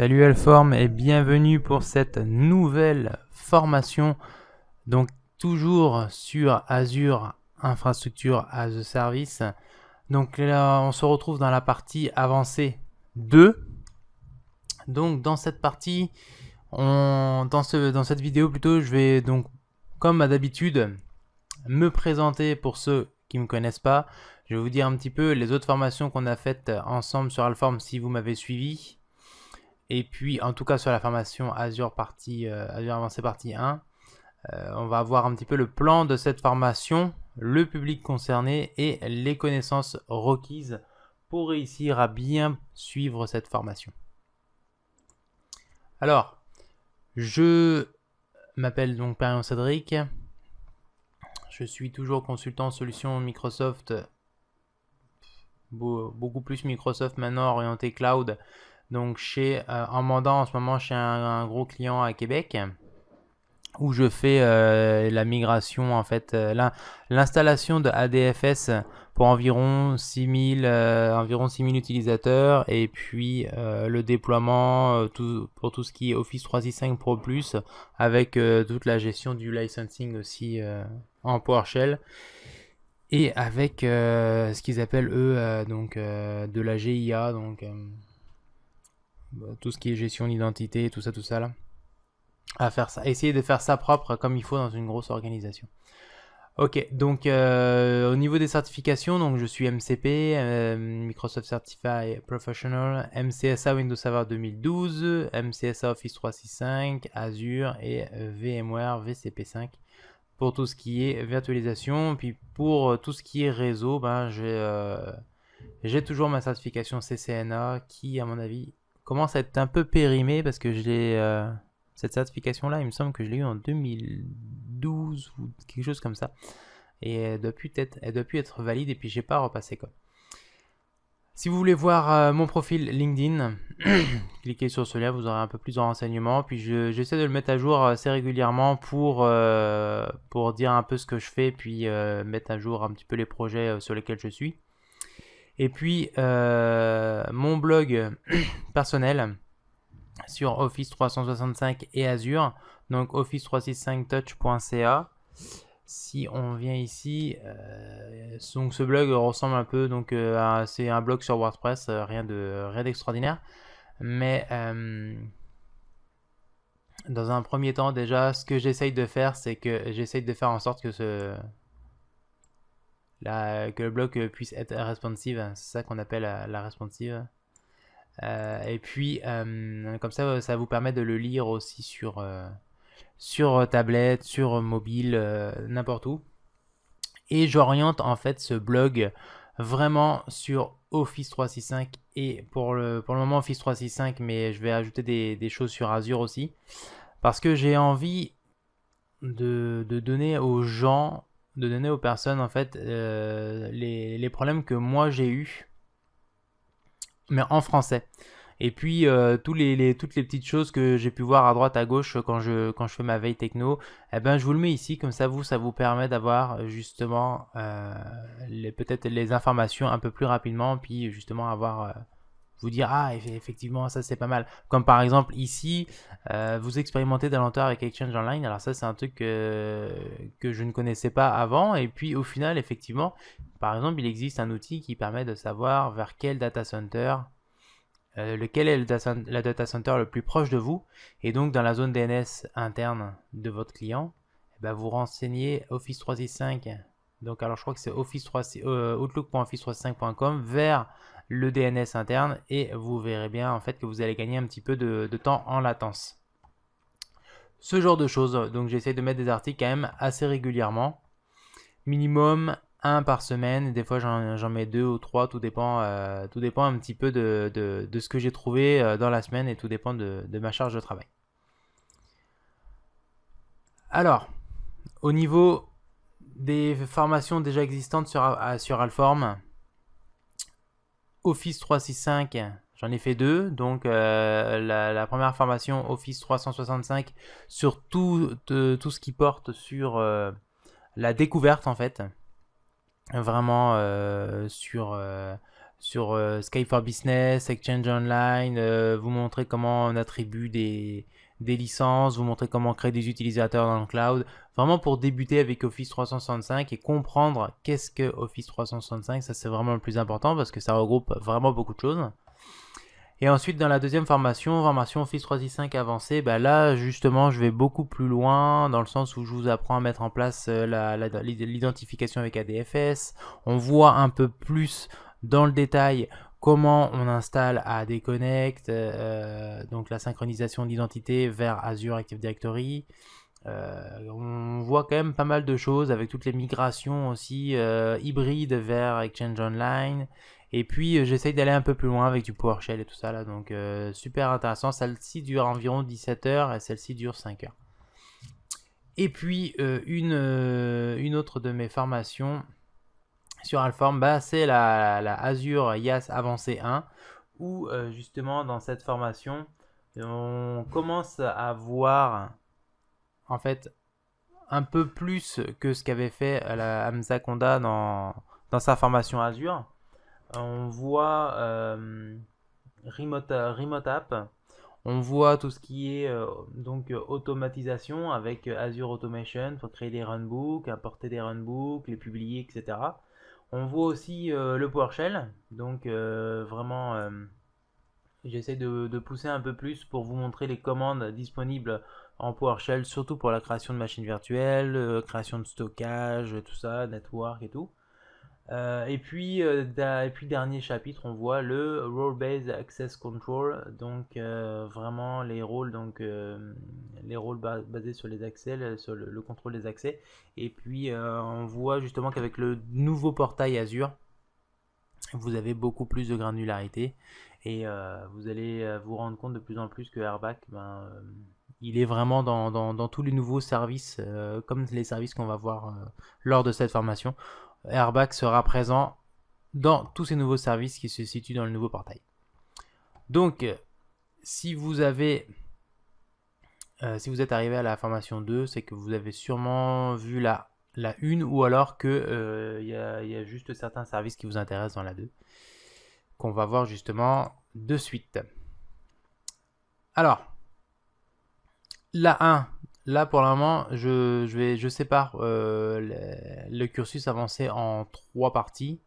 Salut Alform et bienvenue pour cette nouvelle formation. Donc toujours sur Azure Infrastructure as a Service. Donc là on se retrouve dans la partie avancée 2. Donc dans cette partie, dans cette vidéo plutôt, je vais donc comme d'habitude me présenter pour ceux qui ne me connaissent pas. Je vais vous dire un petit peu les autres formations qu'on a faites ensemble sur Alform si vous m'avez suivi. Et puis, en tout cas, sur la formation Azure Avancée partie 1, on va voir un petit peu le plan de cette formation, le public concerné et les connaissances requises pour réussir à bien suivre cette formation. Alors, je m'appelle donc Perion Cédric. Je suis toujours consultant solutions Microsoft, beaucoup plus Microsoft maintenant, orienté cloud. Donc en mandant en ce moment chez un gros client à Québec où je fais la migration en fait, l'installation de ADFS pour environ 6000 utilisateurs et puis le déploiement pour tout ce qui est Office 365 Pro Plus avec toute la gestion du licensing aussi en PowerShell. Et avec ce qu'ils appellent eux de la GIA, donc tout ce qui est gestion d'identité, tout ça là, à faire ça, essayer de faire ça propre comme il faut dans une grosse organisation. Ok, donc au niveau des certifications, donc je suis MCP, Microsoft Certified Professional, MCSA Windows Server 2012, MCSA Office 365, Azure et VMware VCP5 pour tout ce qui est virtualisation. Puis pour tout ce qui est réseau, j'ai toujours ma certification CCNA qui, à mon avis, commence à être un peu périmée parce que cette certification là il me semble que je l'ai eu en 2012 ou quelque chose comme ça et elle doit plus être valide et puis j'ai pas repassé quoi. Si vous voulez voir mon profil LinkedIn, cliquez sur ce lien, vous aurez un peu plus de renseignements. Puis j'essaie de le mettre à jour assez régulièrement pour dire un peu ce que je fais, puis mettre à jour un petit peu les projets sur lesquels je suis. Et puis mon blog personnel sur Office 365 et Azure, donc office365touch.ca. Si on vient ici, donc ce blog ressemble un peu, donc c'est un blog sur WordPress, rien d'extraordinaire, mais dans un premier temps déjà, ce que j'essaye de faire, c'est que j'essaye de faire en sorte que que le blog puisse être responsive, c'est ça qu'on appelle la responsive. Et puis comme ça vous permet de le lire aussi sur tablette, sur mobile, n'importe où. Et j'oriente en fait ce blog vraiment sur Office 365 et pour le moment Office 365, mais je vais ajouter des choses sur Azure aussi parce que j'ai envie de donner aux gens, de donner aux personnes en fait les problèmes que moi j'ai eu, mais en français. Et puis toutes les petites choses que j'ai pu voir à droite à gauche quand je fais ma veille techno, eh ben je vous le mets ici, comme ça vous permet d'avoir justement peut-être les informations un peu plus rapidement, puis justement avoir vous dire ah effectivement ça c'est pas mal. Comme par exemple ici vous expérimentez des lenteurs avec Exchange Online. Alors ça c'est un truc que je ne connaissais pas avant, et puis au final effectivement par exemple il existe un outil qui permet de savoir vers quel data center lequel est la data center le plus proche de vous, et donc dans la zone DNS interne de votre client, eh ben, vous renseignez Office 365, donc alors je crois que c'est outlook.office365.com vers le DNS interne, et vous verrez bien en fait que vous allez gagner un petit peu de temps en latence. Ce genre de choses, donc j'essaie de mettre des articles quand même assez régulièrement, minimum un par semaine, des fois j'en mets 2 ou 3, tout dépend un petit peu de ce que j'ai trouvé dans la semaine, et tout dépend de ma charge de travail. Alors, au niveau des formations déjà existantes sur Alform, Office 365, j'en ai fait 2, donc la première formation Office 365 sur tout ce qui porte sur la découverte en fait, vraiment sur Skype for Business, Exchange Online, vous montrer comment on attribue des licences, vous montrer comment créer des utilisateurs dans le cloud, vraiment pour débuter avec Office 365 et comprendre qu'est-ce que Office 365, ça c'est vraiment le plus important parce que ça regroupe vraiment beaucoup de choses. Et ensuite dans la deuxième formation Office 365 avancée, là justement je vais beaucoup plus loin dans le sens où je vous apprends à mettre en place l'identification avec ADFS, on voit un peu plus dans le détail comment on installe AD Connect, donc la synchronisation d'identité vers Azure Active Directory. On voit quand même pas mal de choses avec toutes les migrations aussi hybrides vers Exchange Online. Et puis j'essaye d'aller un peu plus loin avec du PowerShell et tout ça là, donc super intéressant. Celle-ci dure environ 17 heures et celle-ci dure 5 heures. Et puis une autre de mes formations sur Alform, c'est la Azure IaaS Avancée 1, où justement dans cette formation, on commence à voir en fait un peu plus que ce qu'avait fait la Hamza Konda dans sa formation Azure. On voit Remote App, on voit tout ce qui est donc automatisation avec Azure Automation pour créer des runbooks, importer des runbooks, les publier, etc. On voit aussi le PowerShell, donc vraiment j'essaie de pousser un peu plus pour vous montrer les commandes disponibles en PowerShell, surtout pour la création de machines virtuelles, création de stockage, tout ça, network et tout. Et puis dernier chapitre, on voit le Role-Based Access Control, donc vraiment les rôles, basés sur les accès, sur le contrôle des accès. Et puis on voit justement qu'avec le nouveau portail Azure, vous avez beaucoup plus de granularité et vous allez vous rendre compte de plus en plus que Airback, il est vraiment dans tous les nouveaux services, comme les services qu'on va voir lors de cette formation. Airback sera présent dans tous ces nouveaux services qui se situent dans le nouveau portail. Donc, si vous êtes arrivé à la formation 2, c'est que vous avez sûrement vu la 1 ou alors que y a juste certains services qui vous intéressent dans la 2, qu'on va voir justement de suite. Alors, la 1, là pour le moment, je sépare le cursus avancé en 3 parties.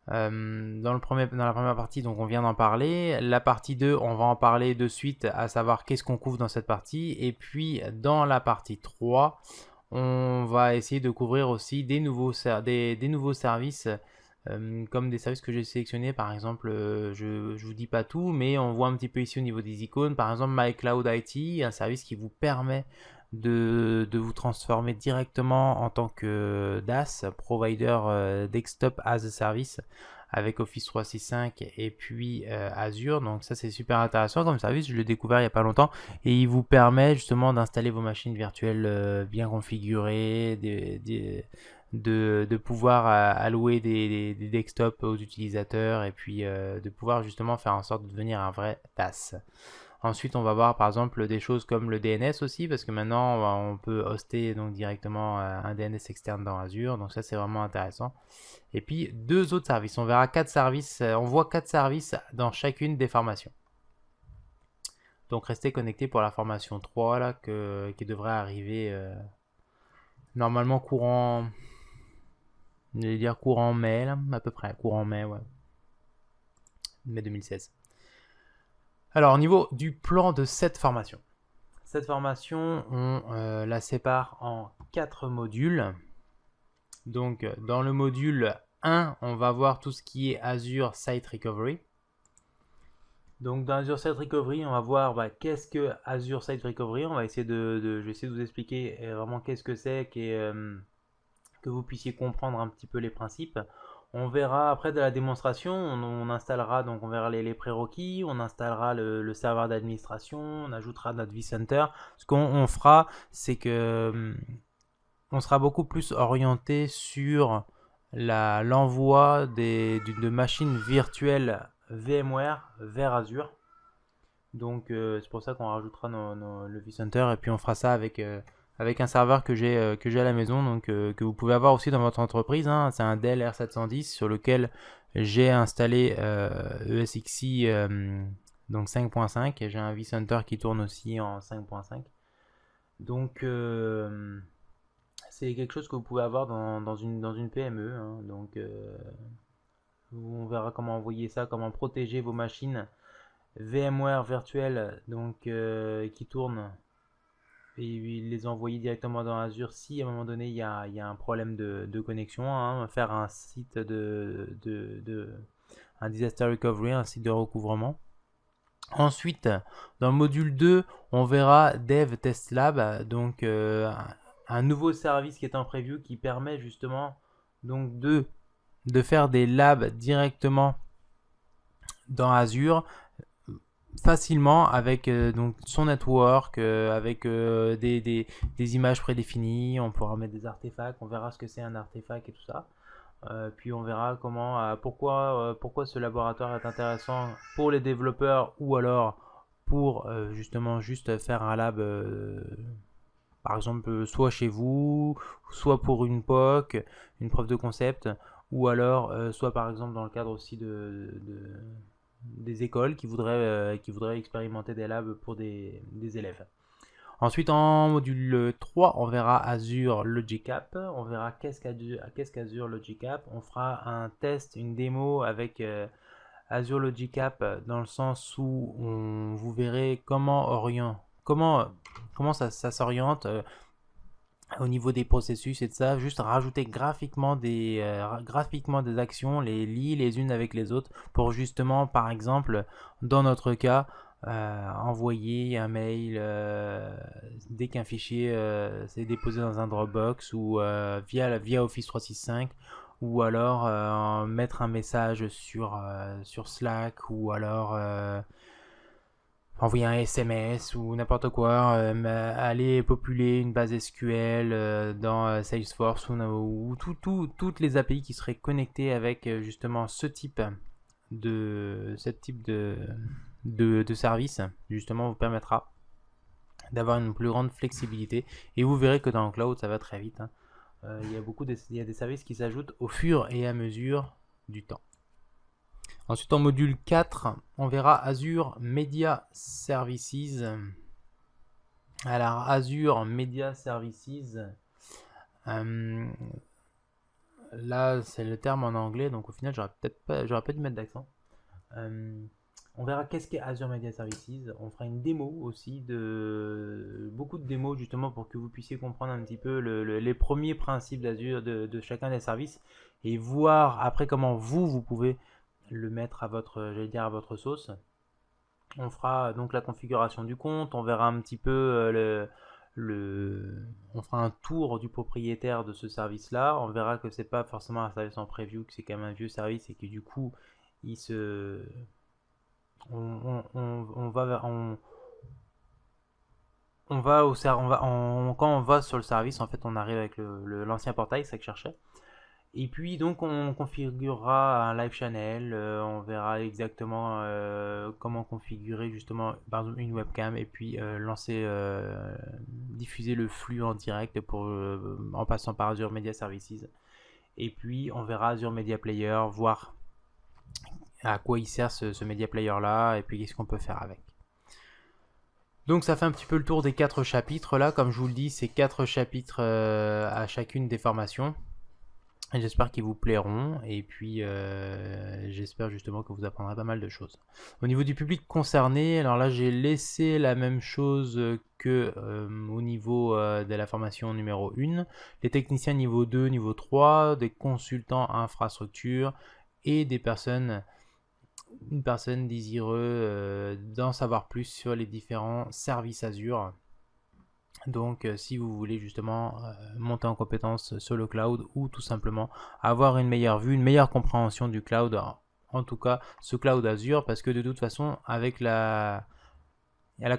Dans la première partie, donc on vient d'en parler. La partie 2, on va en parler de suite, à savoir qu'est-ce qu'on couvre dans cette partie. Et puis dans la partie 3, on va essayer de couvrir aussi des nouveaux services, comme des services que j'ai sélectionnés. Par exemple, je vous dis pas tout, mais on voit un petit peu ici au niveau des icônes. Par exemple, MyCloud IT, un service qui vous permet de vous transformer directement en tant que DaaS, Provider Desktop as a Service, avec Office 365 et puis Azure. Donc ça c'est super intéressant comme service, je l'ai découvert il n'y a pas longtemps et il vous permet justement d'installer vos machines virtuelles bien configurées, de pouvoir allouer des desktops aux utilisateurs et puis de pouvoir justement faire en sorte de devenir un vrai DaaS. Ensuite, on va voir par exemple des choses comme le DNS aussi, parce que maintenant on peut hoster donc directement un DNS externe dans Azure, donc ça c'est vraiment intéressant. Et puis 2 autres services, on verra 4 services, on voit 4 services dans chacune des formations. Donc restez connectés pour la formation 3 là, qui devrait arriver normalement courant mai là, à peu près, courant mai, ouais. Mai 2016. Alors au niveau du plan de cette formation, on la sépare en 4 modules. Donc dans le module 1, on va voir tout ce qui est Azure Site Recovery. Donc dans Azure Site Recovery, on va voir qu'est-ce que Azure Site Recovery. On va essayer je vais essayer de vous expliquer vraiment qu'est-ce que c'est, que vous puissiez comprendre un petit peu les principes. On verra après de la démonstration, on installera, donc on verra les prérequis, on installera le serveur d'administration, on ajoutera notre vCenter. Ce qu'on fera, c'est que on sera beaucoup plus orienté sur l'envoi de machines virtuelles VMware vers Azure. Donc c'est pour ça qu'on rajoutera le vCenter et puis on fera ça avec un serveur que j'ai à la maison, donc que vous pouvez avoir aussi dans votre entreprise, hein. C'est un Dell R710 sur lequel j'ai installé ESXi donc 5.5 et j'ai un vCenter qui tourne aussi en 5.5. Donc c'est quelque chose que vous pouvez avoir dans une PME, hein. Donc on verra comment envoyer ça, comment protéger vos machines VMware virtuelles donc, qui tournent et les envoyer directement dans Azure si à un moment donné il y a un problème de connexion, hein. Faire un site un disaster recovery, un site de recouvrement. Ensuite, dans le module 2, on verra Dev Test Lab, donc un nouveau service qui est en preview qui permet justement donc de faire des labs directement dans Azure facilement avec donc son network, avec des images prédéfinies. On pourra mettre des artefacts, on verra ce que c'est un artefact et tout ça. Puis on verra pourquoi ce laboratoire est intéressant pour les développeurs ou alors pour justement juste faire un lab, par exemple soit chez vous, soit pour une POC, une preuve de concept, ou alors soit par exemple dans le cadre aussi des écoles qui voudraient expérimenter des labs pour des élèves. Ensuite, en module 3, on verra Azure Logic App. On verra qu'est-ce qu'Azure Logic App. On fera un test, une démo avec Azure Logic App dans le sens où vous verrez comment ça s'oriente au niveau des processus et de ça. Juste rajouter graphiquement des actions, les lier les unes avec les autres pour justement, par exemple, dans notre cas, envoyer un mail dès qu'un fichier s'est déposé dans un Dropbox ou via Office 365, ou alors mettre un message sur Slack, ou alors envoyer un SMS ou n'importe quoi, aller populer une base SQL dans Salesforce ou toutes les API qui seraient connectées avec justement ce type de service, justement vous permettra d'avoir une plus grande flexibilité. Et vous verrez que dans le cloud ça va très vite, hein. Il y a des services qui s'ajoutent au fur et à mesure du temps. Ensuite, en module 4, on verra Azure Media Services. Alors, Azure Media Services, là, c'est le terme en anglais, donc au final, j'aurais pas dû mettre d'accent. On verra qu'est-ce qu'est Azure Media Services. On fera une démo aussi, beaucoup de démos justement pour que vous puissiez comprendre un petit peu les premiers principes d'Azure de chacun des services et voir après comment vous pouvez le mettre à votre sauce. On fera donc la configuration du compte, on verra un petit peu on fera un tour du propriétaire de ce service là, on verra que c'est pas forcément un service en preview, que c'est quand même un vieux service et que du coup quand on va sur le service, en fait on arrive avec l'ancien portail, c'est ça que je cherchais. Et puis donc on configurera un live channel, on verra exactement comment configurer justement par exemple une webcam et puis diffuser le flux en direct en passant par Azure Media Services. Et puis on verra Azure Media Player, voir à quoi il sert ce Media Player là et puis qu'est-ce qu'on peut faire avec. Donc ça fait un petit peu le tour des 4 chapitres là, comme je vous le dis, c'est 4 chapitres à chacune des formations. J'espère qu'ils vous plairont et puis j'espère justement que vous apprendrez pas mal de choses. Au niveau du public concerné, alors là j'ai laissé la même chose que au niveau de la formation numéro 1. Les techniciens niveau 2, niveau 3, des consultants infrastructure et une personne désireuse d'en savoir plus sur les différents services Azure. Donc si vous voulez justement monter en compétence sur le cloud ou tout simplement avoir une meilleure vue, une meilleure compréhension du cloud, en tout cas ce cloud Azure, parce que de toute façon avec la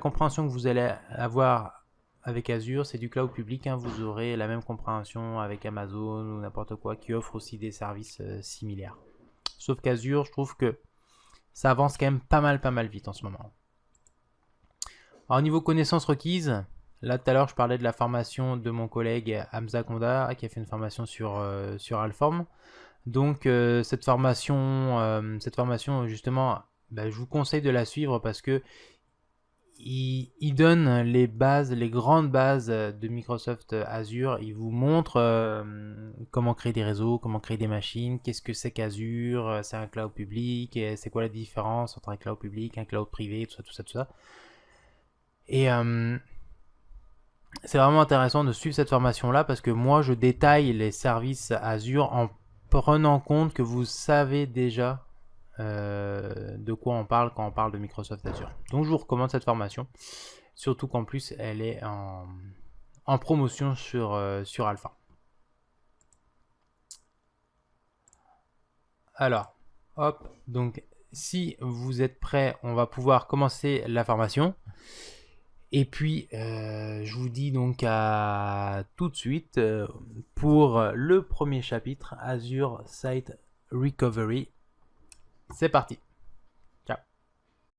compréhension que vous allez avoir avec Azure, c'est du cloud public, hein, vous aurez la même compréhension avec Amazon ou n'importe quoi qui offre aussi des services similaires. Sauf qu'Azure, je trouve que ça avance quand même pas mal vite en ce moment. Alors niveau connaissances requises, là, tout à l'heure, je parlais de la formation de mon collègue Hamza Konda, qui a fait une formation sur Alform. Donc cette formation justement, je vous conseille de la suivre parce que il donne les bases, les grandes bases de Microsoft Azure. Il vous montre comment créer des réseaux, comment créer des machines, qu'est-ce que c'est qu'Azure, c'est un cloud public, et c'est quoi la différence entre un cloud public, un cloud privé, tout ça, tout ça, tout ça. Et c'est vraiment intéressant de suivre cette formation-là parce que moi, je détaille les services Azure en prenant compte que vous savez déjà de quoi on parle quand on parle de Microsoft Azure. Donc je vous recommande cette formation, surtout qu'en plus elle est en promotion sur Alpha. Alors, hop, donc si vous êtes prêts, on va pouvoir commencer la formation. Et puis, je vous dis donc à tout de suite pour le premier chapitre, Azure Site Recovery. C'est parti.